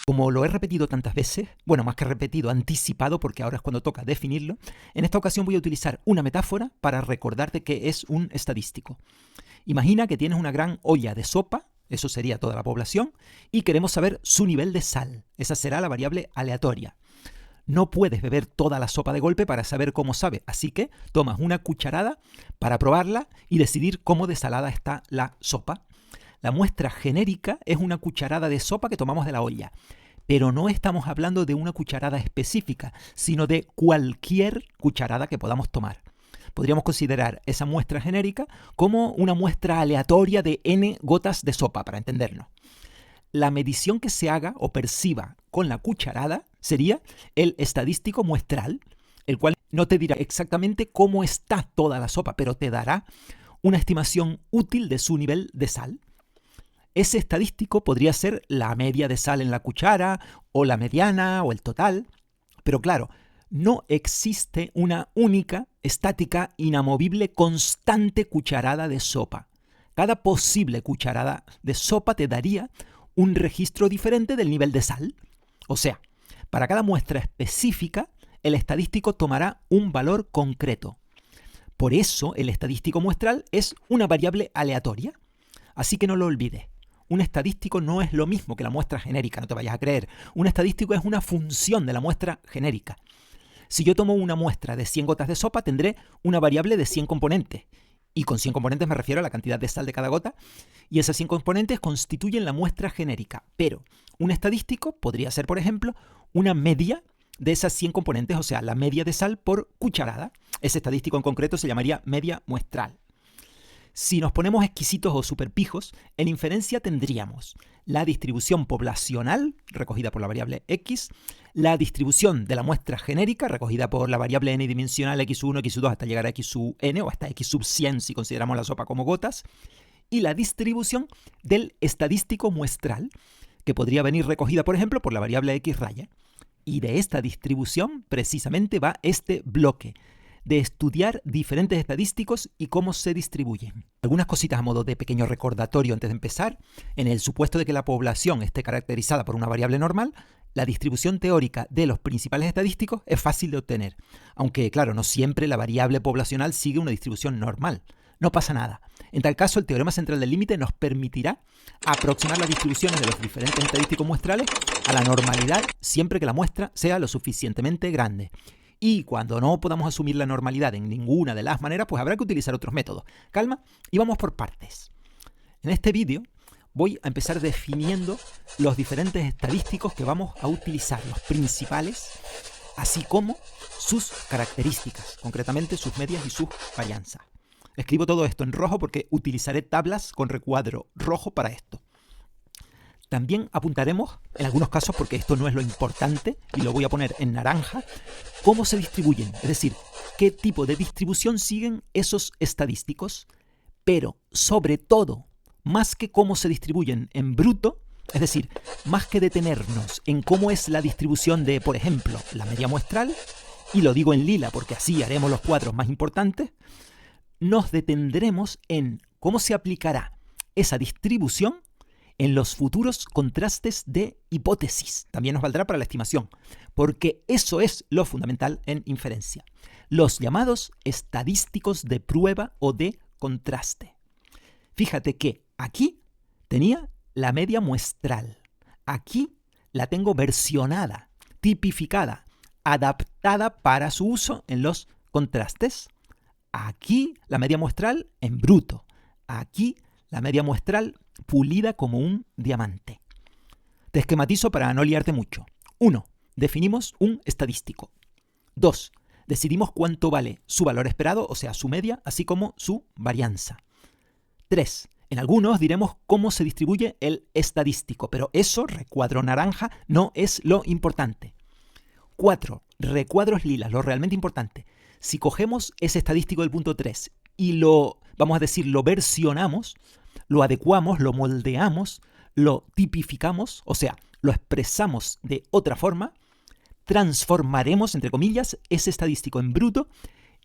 Como lo he repetido tantas veces, bueno, más que repetido, anticipado, porque ahora es cuando toca definirlo, en esta ocasión voy a utilizar una metáfora para recordarte qué es un estadístico. Imagina que tienes una gran olla de sopa, eso sería toda la población, y queremos saber su nivel de sal. Esa será la variable aleatoria. No puedes beber toda la sopa de golpe para saber cómo sabe, así que tomas una cucharada para probarla y decidir cómo de salada está la sopa. La muestra genérica es una cucharada de sopa que tomamos de la olla, pero no estamos hablando de una cucharada específica, sino de cualquier cucharada que podamos tomar. Podríamos considerar esa muestra genérica como una muestra aleatoria de n gotas de sopa, para entendernos. La medición que se haga o perciba con la cucharada sería el estadístico muestral, el cual no te dirá exactamente cómo está toda la sopa, pero te dará una estimación útil de su nivel de sal. Ese estadístico podría ser la media de sal en la cuchara, o la mediana, o el total. Pero claro, no existe una única, estática, inamovible, constante cucharada de sopa. Cada posible cucharada de sopa te daría un registro diferente del nivel de sal. O sea, para cada muestra específica, el estadístico tomará un valor concreto. Por eso, el estadístico muestral es una variable aleatoria. Así que no lo olvides. Un estadístico no es lo mismo que la muestra genérica, no te vayas a creer. Un estadístico es una función de la muestra genérica. Si yo tomo una muestra de 100 gotas de sopa, tendré una variable de 100 componentes. Y con 100 componentes me refiero a la cantidad de sal de cada gota. Y esas 100 componentes constituyen la muestra genérica. Pero un estadístico podría ser, por ejemplo, una media de esas 100 componentes, o sea, la media de sal por cucharada. Ese estadístico en concreto se llamaría media muestral. Si nos ponemos exquisitos o superpijos, en inferencia tendríamos la distribución poblacional, recogida por la variable x, la distribución de la muestra genérica, recogida por la variable n dimensional x1, x2 hasta llegar a x sub n o hasta x sub 100 si consideramos la sopa como gotas, y la distribución del estadístico muestral, que podría venir recogida, por ejemplo, por la variable x raya. Y de esta distribución precisamente va este bloque, de estudiar diferentes estadísticos y cómo se distribuyen. Algunas cositas a modo de pequeño recordatorio antes de empezar. En el supuesto de que la población esté caracterizada por una variable normal, la distribución teórica de los principales estadísticos es fácil de obtener. Aunque, claro, no siempre la variable poblacional sigue una distribución normal. No pasa nada. En tal caso, el teorema central del límite nos permitirá aproximar las distribuciones de los diferentes estadísticos muestrales a la normalidad siempre que la muestra sea lo suficientemente grande. Y cuando no podamos asumir la normalidad en ninguna de las maneras, pues habrá que utilizar otros métodos. Calma y vamos por partes. En este vídeo voy a empezar definiendo los diferentes estadísticos que vamos a utilizar, los principales, así como sus características, concretamente sus medias y sus varianzas. Escribo todo esto en rojo porque utilizaré tablas con recuadro rojo para esto. También apuntaremos, en algunos casos, porque esto no es lo importante, y lo voy a poner en naranja, cómo se distribuyen, es decir, qué tipo de distribución siguen esos estadísticos, pero sobre todo, más que cómo se distribuyen en bruto, es decir, más que detenernos en cómo es la distribución de, por ejemplo, la media muestral, y lo digo en lila porque así haremos los cuadros más importantes, nos detendremos en cómo se aplicará esa distribución en los futuros contrastes de hipótesis. También nos valdrá para la estimación, porque eso es lo fundamental en inferencia. Los llamados estadísticos de prueba o de contraste. Fíjate que aquí tenía la media muestral. Aquí la tengo versionada, tipificada, adaptada para su uso en los contrastes. Aquí la media muestral en bruto. Aquí la media muestral pulida como un diamante. Te esquematizo para no liarte mucho. 1. Definimos un estadístico. 2. Decidimos cuánto vale su valor esperado, o sea, su media, así como su varianza. 3. En algunos diremos cómo se distribuye el estadístico, pero eso, recuadro naranja, no es lo importante. 4. Recuadros lilas, lo realmente importante. Si cogemos ese estadístico del punto 3 y lo versionamos, lo adecuamos, lo moldeamos, lo tipificamos, o sea, lo expresamos de otra forma, transformaremos, entre comillas, ese estadístico en bruto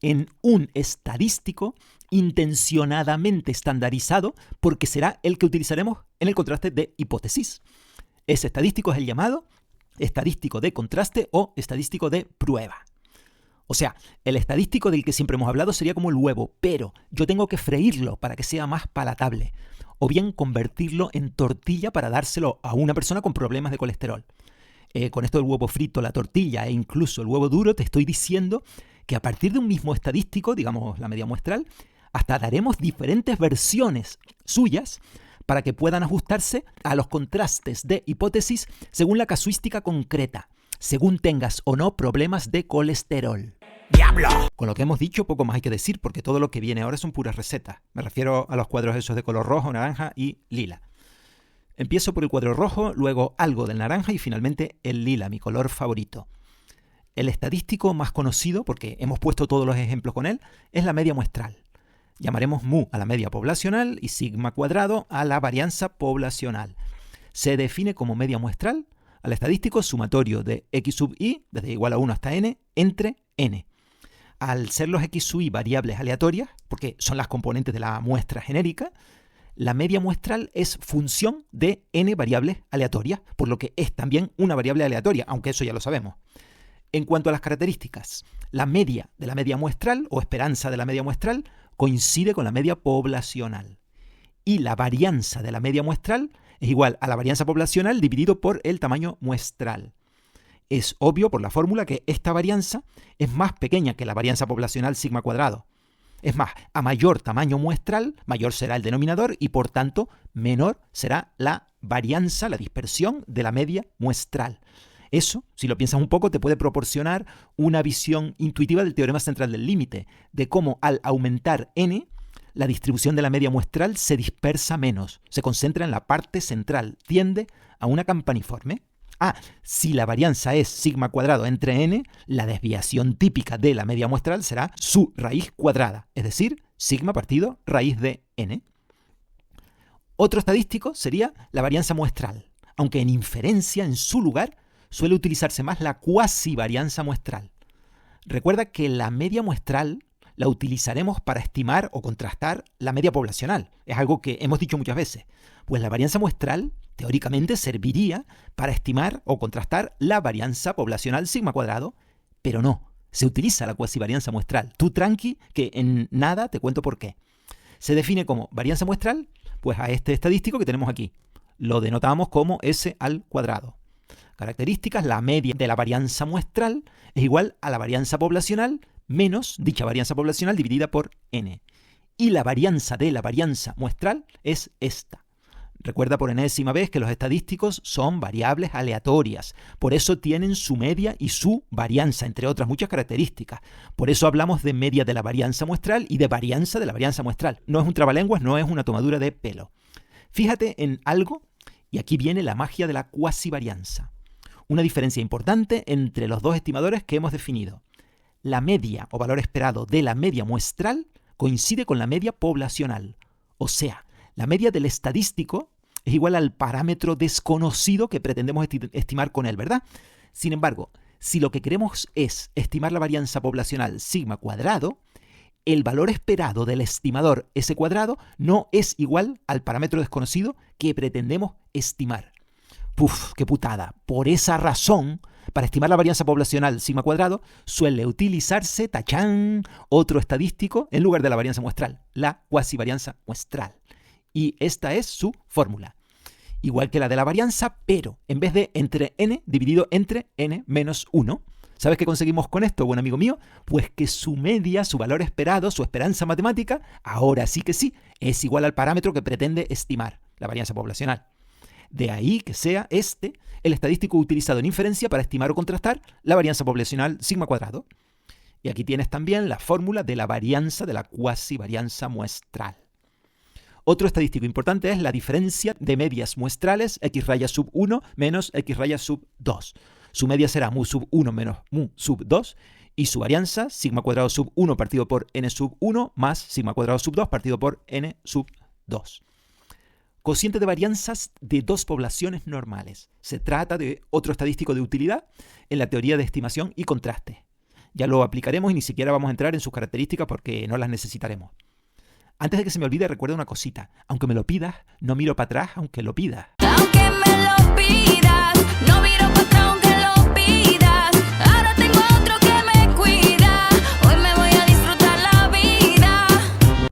en un estadístico intencionadamente estandarizado porque será el que utilizaremos en el contraste de hipótesis. Ese estadístico es el llamado estadístico de contraste o estadístico de prueba. O sea, el estadístico del que siempre hemos hablado sería como el huevo, pero yo tengo que freírlo para que sea más palatable, o bien convertirlo en tortilla para dárselo a una persona con problemas de colesterol. Con esto del huevo frito, la tortilla e incluso el huevo duro, te estoy diciendo que a partir de un mismo estadístico, digamos la media muestral, hasta daremos diferentes versiones suyas para que puedan ajustarse a los contrastes de hipótesis según la casuística concreta, según tengas o no problemas de colesterol. ¡Diablo! Con lo que hemos dicho, poco más hay que decir, porque todo lo que viene ahora son puras recetas. Me refiero a los cuadros esos de color rojo, naranja y lila. Empiezo por el cuadro rojo, luego algo del naranja y finalmente el lila, mi color favorito. El estadístico más conocido, porque hemos puesto todos los ejemplos con él, es la media muestral. Llamaremos mu a la media poblacional y sigma cuadrado a la varianza poblacional. Se define como media muestral al estadístico sumatorio de x sub i, desde igual a 1 hasta n, entre n. Al ser los x sub i variables aleatorias, porque son las componentes de la muestra genérica, la media muestral es función de n variables aleatorias, por lo que es también una variable aleatoria, aunque eso ya lo sabemos. En cuanto a las características, la media de la media muestral o esperanza de la media muestral coincide con la media poblacional. Y la varianza de la media muestral es igual a la varianza poblacional dividido por el tamaño muestral. Es obvio por la fórmula que esta varianza es más pequeña que la varianza poblacional sigma cuadrado. Es más, a mayor tamaño muestral, mayor será el denominador y por tanto menor será la varianza, la dispersión de la media muestral. Eso, si lo piensas un poco, te puede proporcionar una visión intuitiva del teorema central del límite, de cómo al aumentar n, la distribución de la media muestral se dispersa menos, se concentra en la parte central, tiende a una campaniforme. Si la varianza es sigma cuadrado entre n, la desviación típica de la media muestral será su raíz cuadrada, es decir, sigma partido raíz de n. Otro estadístico sería la varianza muestral, aunque en inferencia, en su lugar, suele utilizarse más la cuasi varianza muestral. Recuerda que la media muestral la utilizaremos para estimar o contrastar la media poblacional. Es algo que hemos dicho muchas veces. Pues la varianza muestral, teóricamente, serviría para estimar o contrastar la varianza poblacional sigma cuadrado, pero no, se utiliza la cuasi varianza muestral. Tú tranqui, que en nada te cuento por qué. Se define como varianza muestral, pues a este estadístico que tenemos aquí. Lo denotamos como S al cuadrado. Características: la media de la varianza muestral es igual a la varianza poblacional menos dicha varianza poblacional dividida por n. Y la varianza de la varianza muestral es esta. Recuerda por enésima vez que los estadísticos son variables aleatorias. Por eso tienen su media y su varianza, entre otras muchas características. Por eso hablamos de media de la varianza muestral y de varianza de la varianza muestral. No es un trabalenguas, no es una tomadura de pelo. Fíjate en algo, y aquí viene la magia de la cuasivarianza. Una diferencia importante entre los dos estimadores que hemos definido. La media o valor esperado de la media muestral coincide con la media poblacional. O sea, la media del estadístico es igual al parámetro desconocido que pretendemos estimar con él, ¿verdad? Sin embargo, si lo que queremos es estimar la varianza poblacional sigma cuadrado, el valor esperado del estimador S cuadrado no es igual al parámetro desconocido que pretendemos estimar. ¡Puf! ¡Qué putada! Por esa razón, para estimar la varianza poblacional sigma cuadrado, suele utilizarse, tachán, otro estadístico en lugar de la varianza muestral, la cuasivarianza muestral. Y esta es su fórmula. Igual que la de la varianza, pero en vez de entre n dividido entre n menos 1. ¿Sabes qué conseguimos con esto, buen amigo mío? Pues que su media, su valor esperado, su esperanza matemática, ahora sí que sí, es igual al parámetro que pretende estimar, la varianza poblacional. De ahí que sea este el estadístico utilizado en inferencia para estimar o contrastar la varianza poblacional sigma cuadrado. Y aquí tienes también la fórmula de la varianza de la cuasivarianza muestral. Otro estadístico importante es la diferencia de medias muestrales x raya sub 1 menos x raya sub 2. Su media será mu sub 1 menos mu sub 2 y su varianza sigma cuadrado sub 1 partido por n sub 1 más sigma cuadrado sub 2 partido por n sub 2. Cociente de varianzas de dos poblaciones normales. Se trata de otro estadístico de utilidad en la teoría de estimación y contraste. Ya lo aplicaremos y ni siquiera vamos a entrar en sus características porque no las necesitaremos. Antes de que se me olvide, recuerda una cosita. Aunque me lo pidas, no miro para atrás aunque lo pidas. Aunque me lo pidas.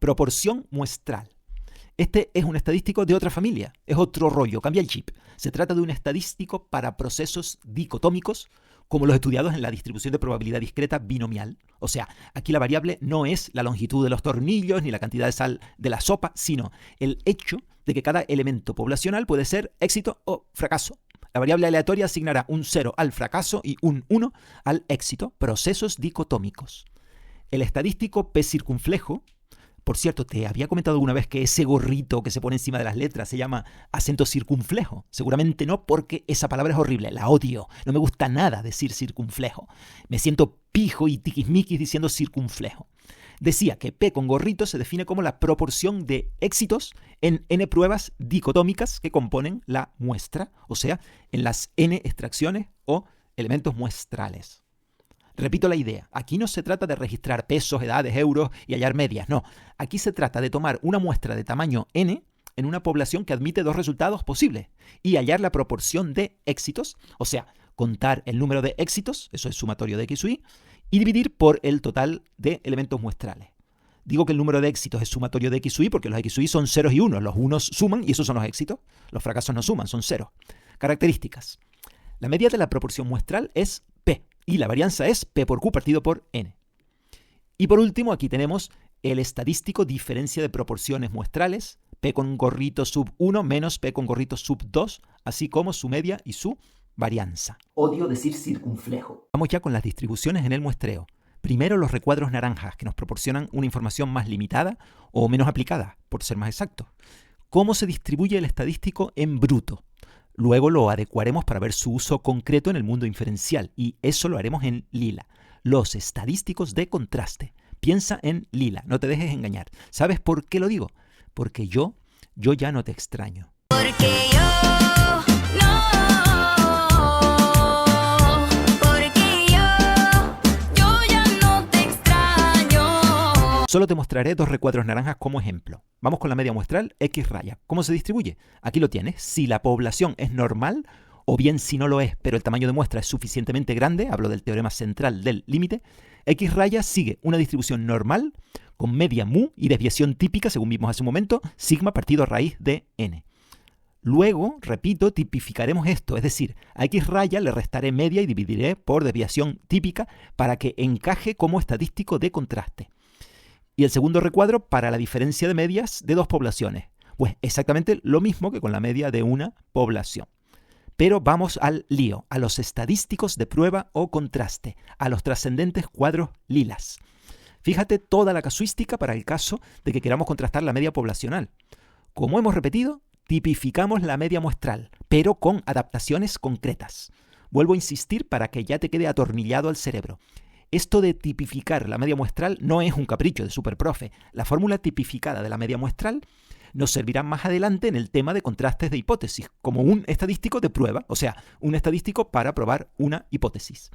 Proporción muestral. Este es un estadístico de otra familia, es otro rollo, cambia el chip. Se trata de un estadístico para procesos dicotómicos, como los estudiados en la distribución de probabilidad discreta binomial. O sea, aquí la variable no es la longitud de los tornillos ni la cantidad de sal de la sopa, sino el hecho de que cada elemento poblacional puede ser éxito o fracaso. La variable aleatoria asignará un 0 al fracaso y un 1 al éxito, procesos dicotómicos. El estadístico P circunflejo, por cierto, te había comentado alguna vez que ese gorrito que se pone encima de las letras se llama acento circunflejo. Seguramente no, porque esa palabra es horrible, la odio. No me gusta nada decir circunflejo. Me siento pijo y tiquismiquis diciendo circunflejo. Decía que P con gorrito se define como la proporción de éxitos en n pruebas dicotómicas que componen la muestra, o sea, en las n extracciones o elementos muestrales. Repito la idea, aquí no se trata de registrar pesos, edades, euros y hallar medias, no. Aquí se trata de tomar una muestra de tamaño n en una población que admite dos resultados posibles y hallar la proporción de éxitos, o sea, contar el número de éxitos, eso es sumatorio de x y dividir por el total de elementos muestrales. Digo que el número de éxitos es sumatorio de x y porque los x y son ceros y unos, los unos suman y esos son los éxitos, los fracasos no suman, son ceros. Características. La media de la proporción muestral es p y la varianza es p por q partido por n. Y por último aquí tenemos el estadístico diferencia de proporciones muestrales, p con gorrito sub 1 menos p con gorrito sub 2, así como su media y su varianza. Odio decir circunflejo. Vamos ya con las distribuciones en el muestreo. Primero los recuadros naranjas, que nos proporcionan una información más limitada o menos aplicada, por ser más exactos. ¿Cómo se distribuye el estadístico en bruto? Luego lo adecuaremos para ver su uso concreto en el mundo inferencial, y eso lo haremos en lila. Los estadísticos de contraste. Piensa en lila, no te dejes engañar. ¿Sabes por qué lo digo? Porque yo ya no te extraño. Porque yo ya no te extraño. Solo te mostraré dos recuadros naranjas como ejemplo. Vamos con la media muestral X raya. ¿Cómo se distribuye? Aquí lo tienes. Si la población es normal, o bien si no lo es, pero el tamaño de muestra es suficientemente grande, hablo del teorema central del límite, X raya sigue una distribución normal con media mu y desviación típica, según vimos hace un momento, sigma partido a raíz de n. Luego, repito, tipificaremos esto, es decir, a X raya le restaré media y dividiré por desviación típica para que encaje como estadístico de contraste. Y el segundo recuadro para la diferencia de medias de dos poblaciones. Pues exactamente lo mismo que con la media de una población. Pero vamos al lío, a los estadísticos de prueba o contraste, a los trascendentes cuadros lilas. Fíjate toda la casuística para el caso de que queramos contrastar la media poblacional. Como hemos repetido, tipificamos la media muestral, pero con adaptaciones concretas. Vuelvo a insistir para que ya te quede atornillado al cerebro. Esto de tipificar la media muestral no es un capricho de superprofe. La fórmula tipificada de la media muestral nos servirá más adelante en el tema de contrastes de hipótesis, como un estadístico de prueba, o sea, un estadístico para probar una hipótesis.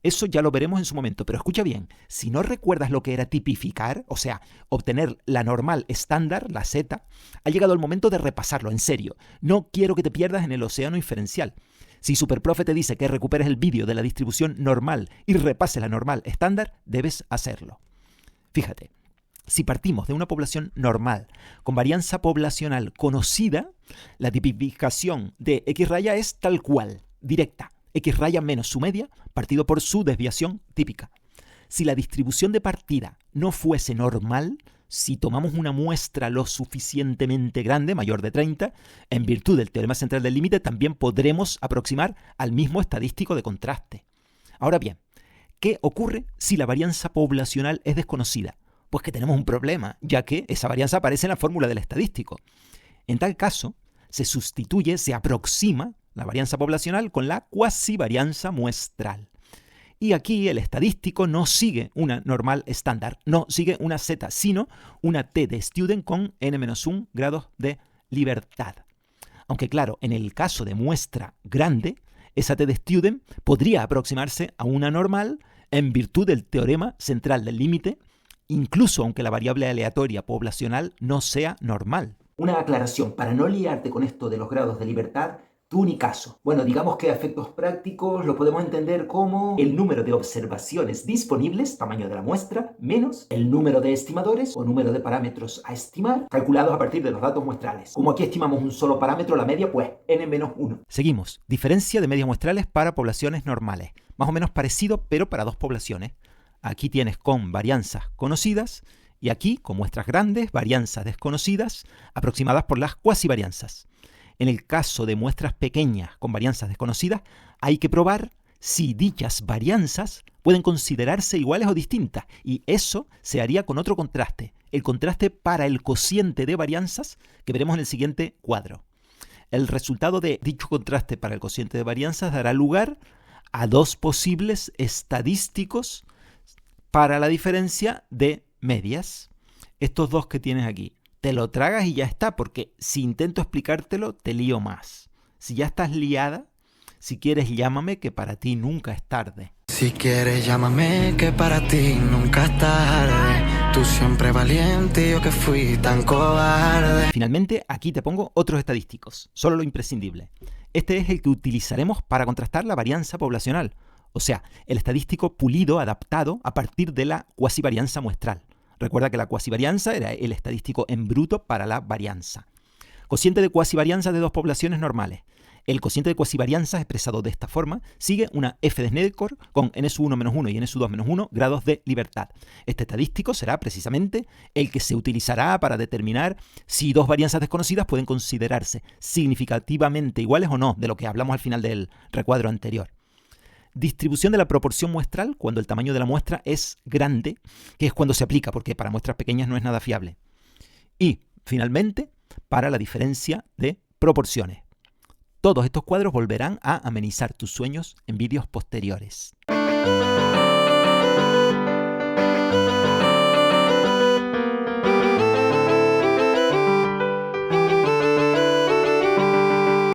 Eso ya lo veremos en su momento, pero escucha bien, si no recuerdas lo que era tipificar, o sea, obtener la normal estándar, la Z, ha llegado el momento de repasarlo, en serio. No quiero que te pierdas en el océano inferencial. Si Superprofe te dice que recuperes el vídeo de la distribución normal y repases la normal estándar, debes hacerlo. Fíjate, si partimos de una población normal con varianza poblacional conocida, la tipificación de X raya es tal cual, directa. X raya menos su media partido por su desviación típica. Si la distribución de partida no fuese normal, si tomamos una muestra lo suficientemente grande, mayor de 30, en virtud del teorema central del límite, también podremos aproximar al mismo estadístico de contraste. Ahora bien, ¿qué ocurre si la varianza poblacional es desconocida? Pues que tenemos un problema, ya que esa varianza aparece en la fórmula del estadístico. En tal caso, se aproxima la varianza poblacional con la cuasivarianza muestral. Y aquí el estadístico no sigue una normal estándar, no sigue una Z, sino una T de student con n-1 grados de libertad. Aunque claro, en el caso de muestra grande, esa T de student podría aproximarse a una normal en virtud del teorema central del límite, incluso aunque la variable aleatoria poblacional no sea normal. Una aclaración, para no liarte con esto de los grados de libertad, Tú ni caso. Bueno, digamos que a efectos prácticos lo podemos entender como el número de observaciones disponibles, tamaño de la muestra, menos el número de estimadores o número de parámetros a estimar, calculados a partir de los datos muestrales. Como aquí estimamos un solo parámetro, la media, pues n-1. Seguimos. Diferencia de medias muestrales para poblaciones normales. Más o menos parecido, pero para dos poblaciones. Aquí tienes con varianzas conocidas y aquí, con muestras grandes, varianzas desconocidas aproximadas por las cuasivarianzas. En el caso de muestras pequeñas con varianzas desconocidas, hay que probar si dichas varianzas pueden considerarse iguales o distintas, y eso se haría con otro contraste, el contraste para el cociente de varianzas que veremos en el siguiente cuadro. El resultado de dicho contraste para el cociente de varianzas dará lugar a dos posibles estadísticos para la diferencia de medias. Estos dos que tienes aquí. Te lo tragas y ya está, porque si intento explicártelo, te lío más. Si ya estás liada, si quieres llámame, que para ti nunca es tarde. Si quieres llámame, que para ti nunca es tarde. Tú siempre valiente, yo que fui tan cobarde. Finalmente, aquí te pongo otros estadísticos, solo lo imprescindible. Este es el que utilizaremos para contrastar la varianza poblacional, o sea, el estadístico pulido, adaptado a partir de la cuasivarianza muestral. Recuerda que la cuasivarianza era el estadístico en bruto para la varianza. Cociente de cuasivarianza de dos poblaciones normales. El cociente de cuasivarianza, expresado de esta forma, sigue una f de Snedeker con n-1-1 y n-2-1 grados de libertad. Este estadístico será precisamente el que se utilizará para determinar si dos varianzas desconocidas pueden considerarse significativamente iguales o no, de lo que hablamos al final del recuadro anterior. Distribución de la proporción muestral cuando el tamaño de la muestra es grande, que es cuando se aplica, porque para muestras pequeñas no es nada fiable. Y, finalmente, para la diferencia de proporciones. Todos estos cuadros volverán a amenizar tus sueños en vídeos posteriores.